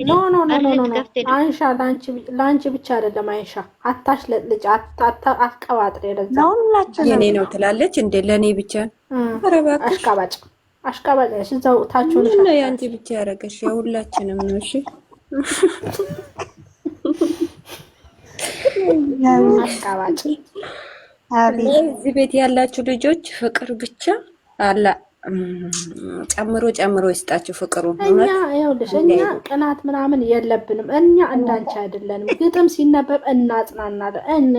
ኖ ኖ ኖ ኖ ኖ አንሻ ላንቺ ብቻ አይደለም። አንሻ አታሽለጥልጭ፣ አትቀባጥሪ። ለዛ የኔ ነው ትላለች እንዴ? ለኔ ብቻ አሽቃባጭ አሽቃባጭ ነሽ። እዛው ታችሁን ምን ነው ያንቺ ብቻ ያረገሽ? የሁላችንም ነው። እሺ አሽቃባጭ። እዚህ ቤት ያላችሁ ልጆች ፍቅር ብቻ አላ ጨምሮ ጨምሮ ይስጣችሁ ፍቅሩ። እኛ ይኸውልሽ እኛ ቅናት ምናምን የለብንም። እኛ እንዳንቺ አይደለንም። ግጥም ሲነበብ እናጽናናለን።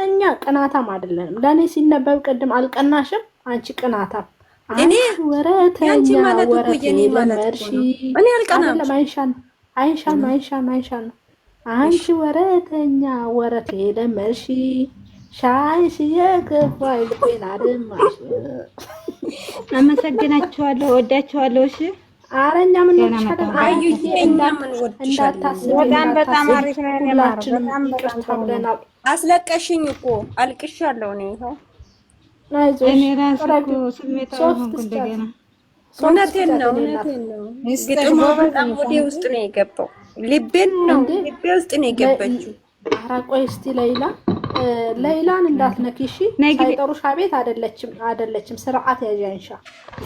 እኛ ቅናታም አይደለንም። ለኔ ሲነበብ ቅድም አልቀናሽም? አንቺ ቅናታም እኔ ወረተኛ ወረቴ ለመርሺ እኔ አልቀናም። አይሻን አንቺ ወረተኛ ወረቴ ለመርሺ ሻይሽ የከፋይ ልቤን አደማሽ። አመሰግናችኋለሁ፣ ወዳችኋለሁ። እሺ አረኛ ምን ወድሻለን? አዩዬ እንዳታስቢ፣ በጣም አሪፍ ነው። ሁላችንም ይቅርታ ብለናል። አስለቀሽኝ እኮ አልቅሻለሁ ነው። ይኸው እኔ ራሱ እኮ ስሜታዊ ሆንኩ እንደገና። እውነቴን ነው። ግጥሙ በጣም ወደ ውስጥ ነው የገባው። ልቤን ነው ልቤ ውስጥ ነው የገባችው። ኧረ ቆይ እስቲ ሌይላን እንዳትነኪ እሺ። ሳይጠሩሽ አቤት አይደለችም። ስርዓት ያዥ አንሻ።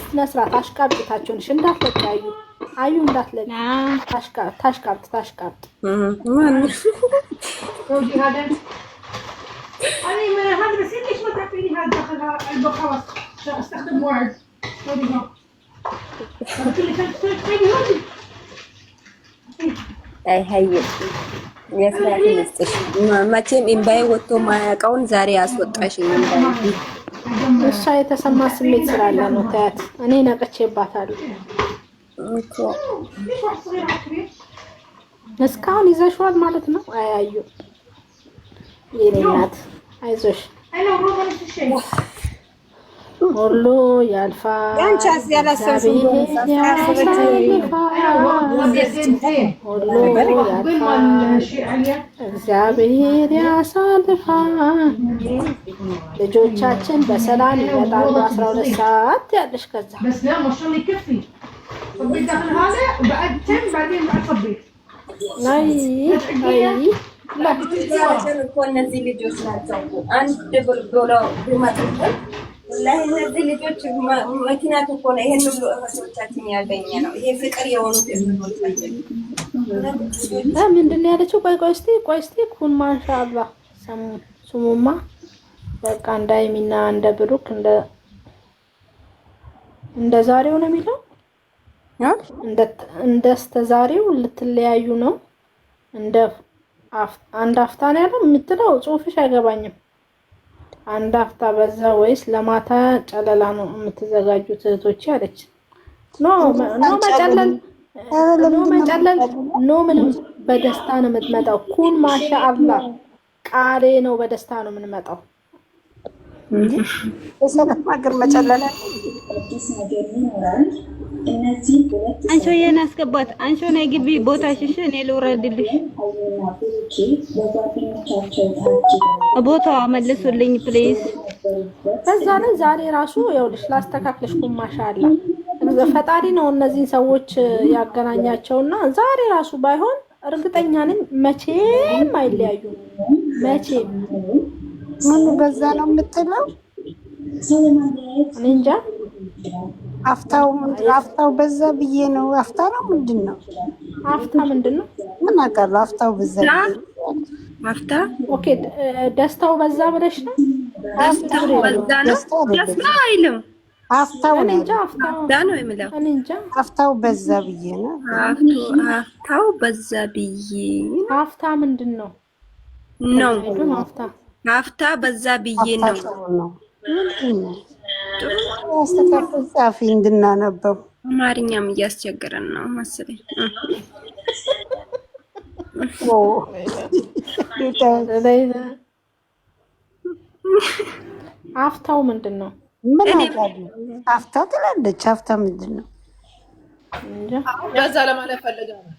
ስነ ስርዓት አሽቃብጣችሁንሽ እንዳትለቃዩ። አዩ እንዳትለቂ። ታሽቃብጥ ማን አይ ሀይ የስራት መስጥሽ መቼም እምባዬ ወጥቶ ማያውቀውን ዛሬ አስወጣሽኝ። እሷ የተሰማ ስሜት ስላለ ነው። ታያት እኔ ነቅቼባታለሁ እኮ እስካሁን ይዘሽዋል ማለት ነው። አያዩ የኔ እናት አይዞሽ፣ ሁሉ ያልፋል። እግዚአብሔር ያሳልፋል። ልጆቻችን በሰላም ይመጣሉ። 12 ሰዓት ያለሽ ከዛ እነዚህ ልጆች ናቸው አንድ ብሎ ወላሂ እነዚህ ልጆች መኪናት እኮ ነው። ይሄን ሁሉ እህቶቻችን ያገኘ ነው። ይሄ ፍቅር የሆኑት እህቶቻችን ምንድን ነው ያለችው? ቆይ እስቲ ኩን ማሻአላህ ስሙማ በቃ እንደ ሃይሚና እንደ ብሩክ እንደ ዛሬው ነው የሚለው። እንደ ዛሬው ልትለያዩ ነው። አንድ አፍታ ነው ያለው የምትለው ጽሁፍሽ አይገባኝም። አንድ አፍታ በዛ ወይስ ለማታ ጨለላ ነው የምትዘጋጁት እህቶቼ አለች። ኖ መጨለል ምንም በደስታ ነው የምትመጣው። ኩን ማሻአላህ ቃሌ ነው። በደስታ ነው የምንመጣው። በሰላም ሀገር መጨለል አንቺ የኔ አስገባት። አንቺ ነይ ግቢ ቦታሽ። እሺ እኔ ልውረድልሽ። ቦታዋ መልሱልኝ ፕሊዝ። በዛ ላይ ዛሬ ራሱ ይኸውልሽ ላስተካክለሽ። ኩን ማሻአላህ ፈጣሪ ነው እነዚህን ሰዎች ያገናኛቸውና ዛሬ ራሱ ባይሆን እርግጠኛ ነኝ መቼም አይለያዩም። መቼም ምን በዛ ነው የምትለው? እኔ እንጃ። አፍታው በዛ ብዬ ነው። አፍታ ነው ምንድን ነው? አፍታ ምንድን ነው? ምን አውቃለሁ። አፍታው በዛ አፍታ ኦኬ። ደስታው በዛ ብለሽ ነው? ደስታው በዛ ነው። ደስታ አይልም። አፍታው እኔ እንጃ። አፍታ ነው የሚለው። እኔ እንጃ። አፍታው በዛ ብዬ ነው። አፍታው በዛ ብዬ አፍታ ምንድን ነው? አፍታ በዛ ብዬ ነው። አስተካክል ጻፊ እንድናነበው። አማርኛም እያስቸገረን ነው መሰለኝ። አፍታው ምንድን ነው? ምን አውቃለሁ። አፍታ ትላለች። አፍታ ምንድን ነው? በዛ ለማለት ፈልገ ነው።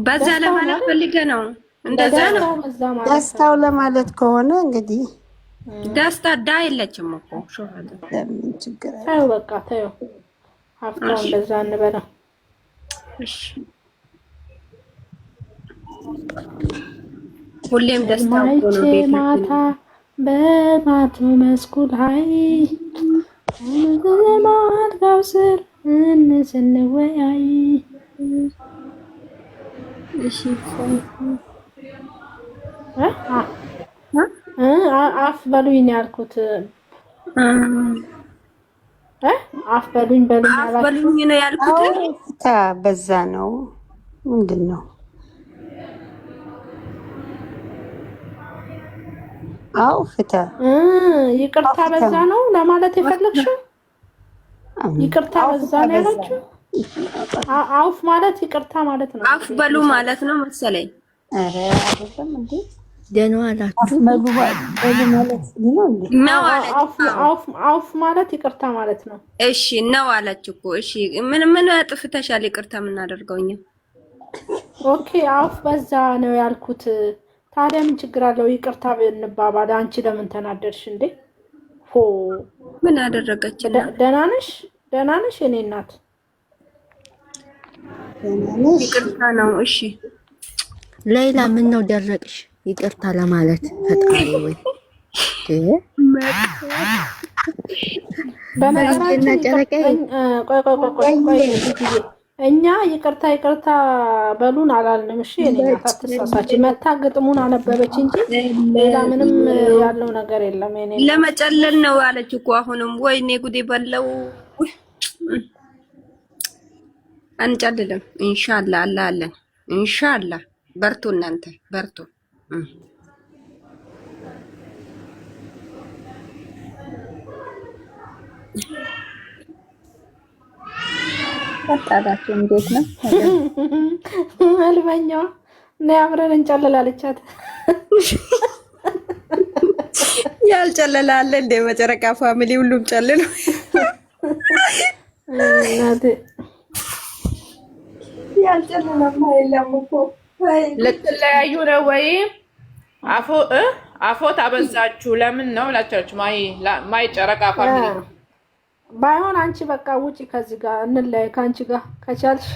በዛ ለማለት ፈልገ ነው። እንደዛ ነው። ደስታው ለማለት ከሆነ እንግዲህ ደስታ ዳ የለችም እኮ ለምን ችግር አለ? ታዩ በቃ ታዩ። አፍታው እንደዛ እንበለው። እሺ ሁሌም ደስታ እኮ ነው ማይቼ ቤታችን። ማታ በማቱ መስኩል ሀይ ማልጋው ስር እንስንወያይ እሺ አፍ በሉኝ ያልኩት አፍ በሉኝ በሉኝ ነው ያልኩት። በዛ ነው ምንድን ነው? አው ፍትህ ይቅርታ በዛ ነው ለማለት የፈለግሽው? ይቅርታ በዛ ነው ያለችው? አውፍ ማለት ይቅርታ ማለት ነው። አፍ በሉ ማለት ነው መሰለኝ። ኧረ አይደለም እንዴ? ደህና ዋላችሁ። አውፍ ማለት ይቅርታ ማለት ነው። እሺ ነው አለች እኮ። እሺ ምን አጥፍተሻል? ይቅርታ የምናደርገው እኛ። ኦኬ አውፍ በዛ ነው ያልኩት። ታዲያ ምን ችግር አለው? ይቅርታ ብንባባል። አንቺ ለምን ተናደድሽ እንዴ? ምን አደረገች? ደህና ነሽ? ደህና ነሽ የኔ እናት? ይቅርታ ነው። እሺ ሌላ ምን ነው ደረቅሽ? ይቅርታ ለማለት ፈጣሪ ወይ እኛ ይቅርታ በሉን አላልንም። እሺ እኔ አትሳሳች። መታ ግጥሙን አነበበች እንጂ ሌላ ምንም ያለው ነገር የለም። እኔ ለመጨለል ነው አለች እኮ አሁንም። ወይኔ ጉዴ በለው። አንጨልልም ኢንሻአላህ። አላህ አለን ኢንሻአላህ። በርቱ እናንተ በርቱ። ፈጣዳችሁ እንዴት ነው? አልበኛው ነው አብረን እንጨልል አለቻት። ያልጨለላለ እንደ መጨረቃ ፋሚሊ ሁሉም ጨልሉ። እናቴ ያልጨለላማ የለም እኮ። ልትለያዩ ነው ወይ? አፎት አበዛችሁ። ለምን ነው ላቻችሁ? ማይ ጨረቃ ፋሚሊ ባይሆን አንቺ በቃ ውጪ ከዚህ ጋር እንለያይ። ከአንቺ ጋር ከቻልሽ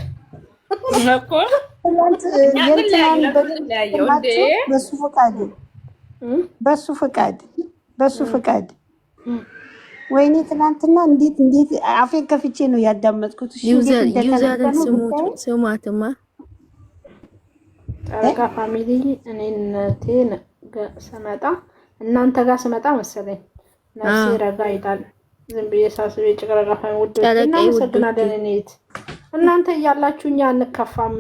እኮ በሱ ፈቃድ ወይኔ ትናንትና እንዴት አፌን ከፍቼ ነው ያዳመጥኩት። ዩዘርን ስሟትማ ጨረቃ ፋሚሊ እኔነቴን ስመጣ እናንተ ጋር ስመጣ መሰለኝ ነፍሴ ረጋ ይላል። ዝም ብዬ ሳስብ የጨረቃ ፋሚሊ ውዶች እናመሰግናለን። እኔት እናንተ እያላችሁ እኛ አንከፋም።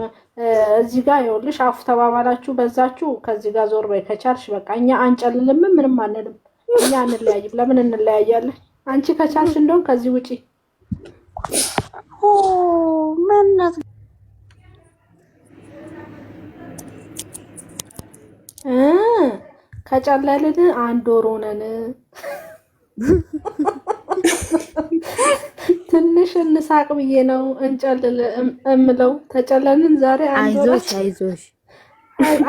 እዚህ ጋር ይኸውልሽ አፍ ተባባላችሁ በዛችሁ። ከዚህ ጋር ዞር በይ ከቻልሽ። በቃ እኛ አንጨልልም፣ ምንም አንልም። እኛ አንለያይም። ለምን እንለያያለን? አንቺ ከቻልሽ እንደውም ከዚህ ውጪ ምንነት ከጨለልን አንድ ወር ሆነን ትንሽ እንሳቅ ብዬ ነው እንጨልል እምለው። ተጨለልን ዛሬ አንድ ወር። አይዞሽ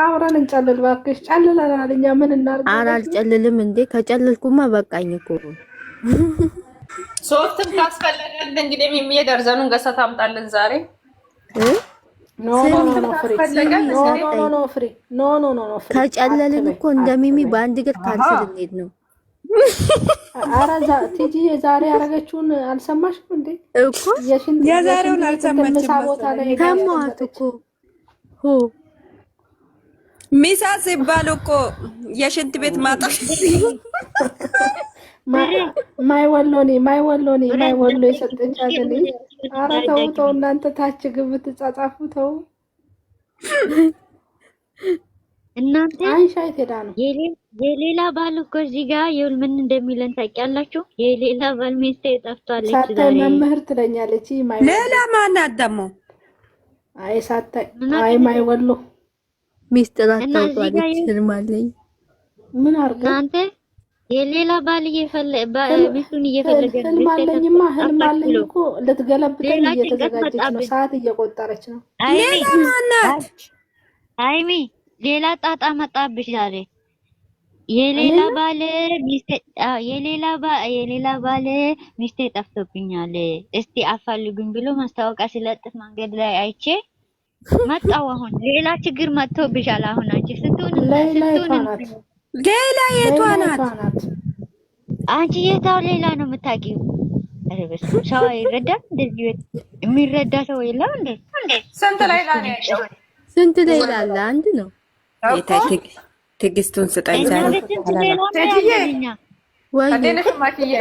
አብረን እንጨልል እባክሽ። ጨልለናል እኛ ምን እናድርግ? አልጨልልም እንዴ? ከጨልልኩማ በቃኝ እኮ። ሶፍትም ካስፈለገን እንግዲህ የሚደርዘኑን ገሰት አምጣልን ዛሬ። ኖ ፍሪ ከጨለልን እኮ እንደሚሚ በአንድ እግር ካንስል እንሄድ ነው። አራዛ ቲጂ ዛሬ ያረገችውን አልሰማሽም እንዴ? እኮ የዛሬውን አልሰማችም። ተማት እኮ ሚሳ ሲባል እኮ የሽንት ቤት ማጠፍ ማይወሎኔ የሰጠቻት ልጅ። ኧረ ተው እናንተ ታች ግብት ጻጻፉ ተው እናንተ። አይሻይት ሄዳ ነው የሌላ ባል እኮ እዚህ ጋር ይኸውል ምን እንደሚለን ታውቂያላችሁ? የሌላ ባል ሚስቴ ጠፍቷለች ዛሬ መምህር ትለኛለች። ሌላ ማናት ደግሞ? አይ ሳታይ አይ ማይወሎ ሚስጥር አታውቃለች። ህልማለኝ ምን አርገ እናንተ የሌላ ባል ሚስቱን እየፈለገ ነው። ህልማለኝ እኮ ልትገለብጠኝ እየተዘጋጀች ነው። ሰዓት እየቆጠረች ነው። ሌላ ማናት? አይሚ ሌላ ጣጣ መጣብሽ ዛሬ። የሌላ ባል ሚስቴ ጠፍቶብኛል እስቲ አፋልጉኝ ብሎ ማስታወቂያ ሲለጥፍ መንገድ ላይ አይቼ መጣው አሁን ሌላ ችግር መጥቶብሻል። አሁን አንቺ ስትሆን ሌላ የቷ ናት? አንቺ የታው ሌላ ነው የምታውቂው? ኧረ በስመ አብ ሰው አይረዳም። እንደዚህ የሚረዳ ሰው የለም እንዴ? ስንት ሌላ ነው ያለው? ስንት ሌላ አለ? አንድ ነው። ትዕግስቱን ስጠኝ ዛሬ ወይ አዴነሽ ማኪዬ